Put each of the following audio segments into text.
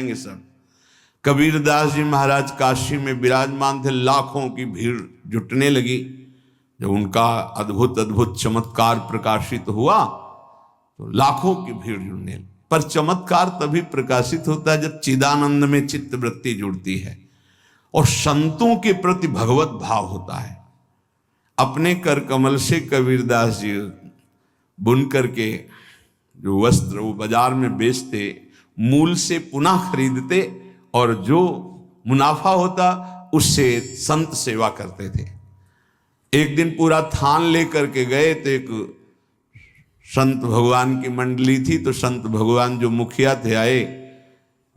जाएंगे सब। कबीरदास जी महाराज काशी में विराजमान थे, लाखों की भीड़ जुटने लगी। जब उनका अद्भुत अद्भुत चमत्कार प्रकाशित हुआ तो लाखों की भीड़ जुड़ने लगी। पर चमत्कार तभी प्रकाशित होता है जब चिदानंद में चित्त वृत्ति जुड़ती है और संतों के प्रति भगवत भाव होता है। अपने कर कमल से कबीरदास जी बुन करके जो वस्त्र वो बाजार में बेचते, मूल से पुनः खरीदते और जो मुनाफा होता उससे संत सेवा करते थे। एक दिन पूरा थान लेकर के गए तो एक संत भगवान की मंडली थी, तो संत भगवान जो मुखिया थे आए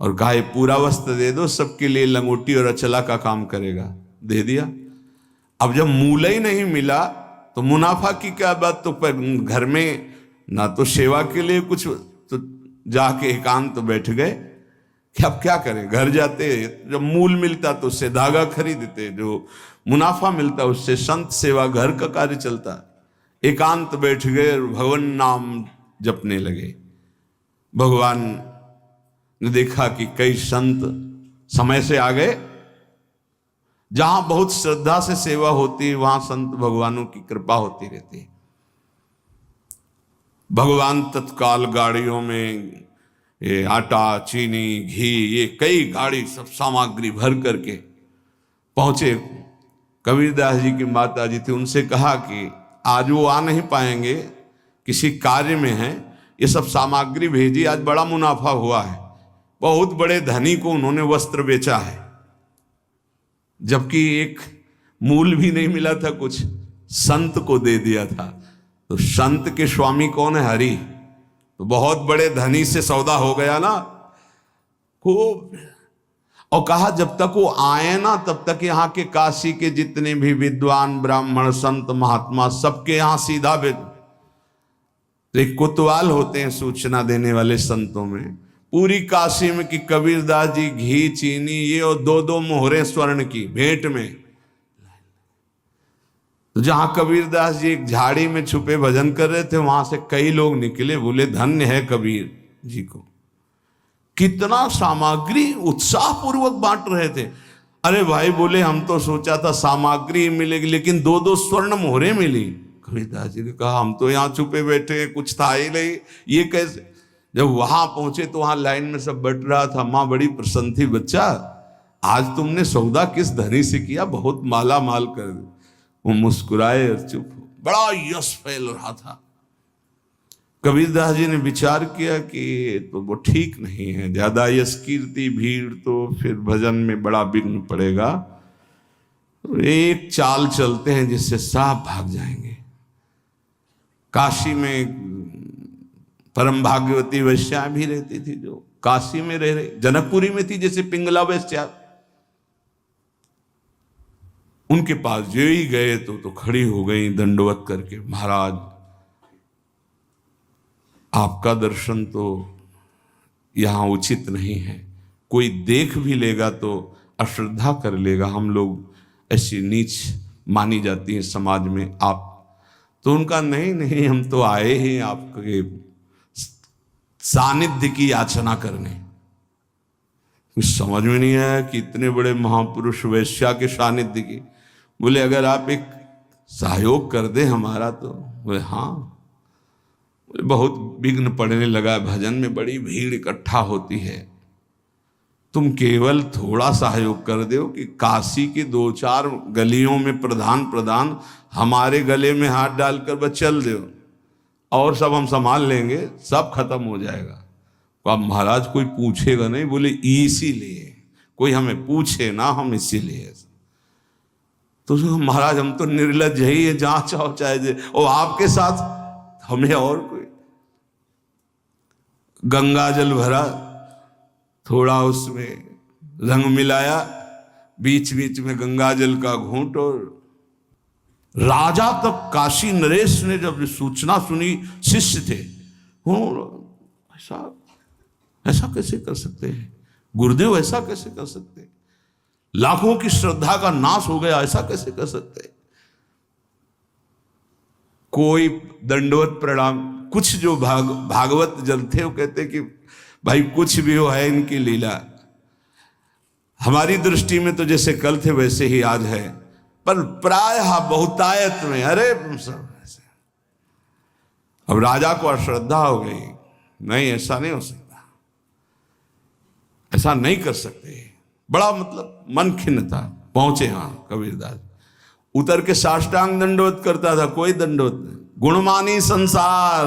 और कहा पूरा वस्त्र दे दो, सबके लिए लंगोटी और अचला का काम करेगा। दे दिया। अब जब मूल ही नहीं मिला तो मुनाफा की क्या बात, तो घर में ना तो सेवा के लिए कुछ, तो जाके एकांत तो बैठ गए कि अब क्या करें। घर जाते जब मूल मिलता तो उससे धागा खरीदते, जो मुनाफा मिलता उससे संत सेवा घर का कार्य चलता। एकांत बैठ गए और भगवान नाम जपने लगे। भगवान ने देखा कि कई संत समय से आ गए। जहां बहुत श्रद्धा से सेवा होती है वहां संत भगवानों की कृपा होती रहती है। भगवान तत्काल गाड़ियों में ये आटा, चीनी, घी, ये कई गाड़ी सब सामग्री भर करके पहुंचे। कबीरदास जी की माता जी थी, उनसे कहा कि आज वो आ नहीं पाएंगे, किसी कार्य में हैं, ये सब सामग्री भेजी, आज बड़ा मुनाफा हुआ है। बहुत बड़े धनी को उन्होंने वस्त्र बेचा है, जबकि एक मूल भी नहीं मिला था, कुछ संत को दे दिया था। तो संत के स्वामी कौन है? हरि। तो बहुत बड़े धनी से सौदा हो गया ना खूब। और कहा जब तक वो आए ना तब तक यहाँ के काशी के जितने भी विद्वान ब्राह्मण संत महात्मा सबके यहाँ सीधा भेज। तो एक कोतवाल होते हैं सूचना देने वाले संतों में, पूरी काशी में कि कबीरदास जी घी, चीनी, ये और 2-2 मोहरे स्वर्ण की भेंट में। तो जहां कबीरदास जी एक झाड़ी में छुपे भजन कर रहे थे, वहां से कई लोग निकले, बोले धन्य है कबीर जी को। कितना सामग्री उत्साह पूर्वक बांट रहे थे। अरे भाई बोले हम तो सोचा था सामग्री मिलेगी, लेकिन 2-2 स्वर्ण मोहरे मिली। कबीरदास जी ने कहा हम तो यहाँ छुपे बैठे हैं, कुछ था ही नहीं, ये कैसे। जब वहां पहुंचे तो वहां लाइन में सब बट रहा था। माँ बड़ी प्रसन्न थी, बच्चा आज तुमने सौदा किस धनी से किया, बहुत माला माल कर दे। वो मुस्कुराए और चुप हो। बड़ा यश फैल रहा था। कबीरदास जी ने विचार किया कि तो वो ठीक नहीं है, ज्यादा यश कीर्ति भीड़ तो फिर भजन में बड़ा विघ्न पड़ेगा। तो एक चाल चलते हैं जिससे साफ भाग जाएंगे। काशी में परम भाग्यवती वैश्या भी रहती थी, जो काशी में रह रहे, जनकपुरी में थी जैसे पिंगला वैश्या। उनके पास जो ही गए तो खड़ी हो गई दंडवत करके, महाराज आपका दर्शन तो यहां उचित नहीं है, कोई देख भी लेगा तो अश्रद्धा कर लेगा, हम लोग ऐसी नीच मानी जाती है समाज में आप। तो उनका नहीं, हम तो आए हैं आपके सानिध्य की याचना करने। कुछ समझ में नहीं आया कि इतने बड़े महापुरुष वैश्या के सानिध्य की। बोले अगर आप एक सहयोग कर दे हमारा तो। बोले हाँ। बोले बहुत विघ्न पड़ने लगा, भजन में बड़ी भीड़ इकट्ठा होती है, तुम केवल थोड़ा सहयोग कर दो कि काशी की 2-4 गलियों में प्रधान हमारे गले में हाथ डालकर बस चल दो, और सब हम संभाल लेंगे, सब खत्म हो जाएगा। अब महाराज कोई पूछेगा नहीं। बोले इसीलिए कोई हमें पूछे ना, हम इसीलिए। तो महाराज हम तो निर्लज ही है, जहां चाहो चाहे और आपके साथ हमें और कोई। गंगा जल भरा, थोड़ा उसमें रंग मिलाया, बीच बीच में गंगा जल का घूंट। और राजा तक काशी नरेश ने जब सूचना सुनी, शिष्य थे, ऐसा कैसे कर सकते हैं गुरुदेव, ऐसा कैसे कर सकते हैं, लाखों की श्रद्धा का नाश हो गया, ऐसा कैसे कर सकते हैं। कोई दंडवत प्रणाम। कुछ जो भागवत जन थे वो कहते कि भाई कुछ भी हो है इनकी लीला, हमारी दृष्टि में तो जैसे कल थे वैसे ही आज है, पर प्रायः बहुतायत में अरे सब ऐसे। अब राजा को अश्रद्धा हो गई, नहीं ऐसा नहीं हो सकता, ऐसा नहीं कर सकते, बड़ा मतलब मन खिन्न था। पहुंचे वहां कबीरदास, उतर के साष्टांग दंडवत करता था, कोई दंडवत नहीं। गुणमानी संसार,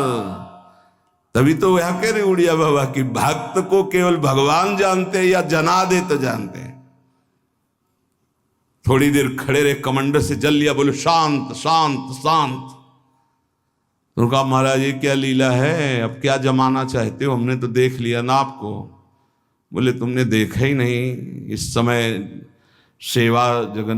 तभी तो वह कह रहे उड़िया बाबा की भक्त को केवल भगवान जानते हैं या जना दे तो जानते हैं। थोड़ी देर खड़े रहे, कमंडर से जल लिया, बोले शांत शांत शांत। तो कहा महाराज ये क्या लीला है, अब क्या जमाना चाहते हो, हमने तो देख लिया ना आपको। बोले तुमने देखा ही नहीं, इस समय सेवा जगन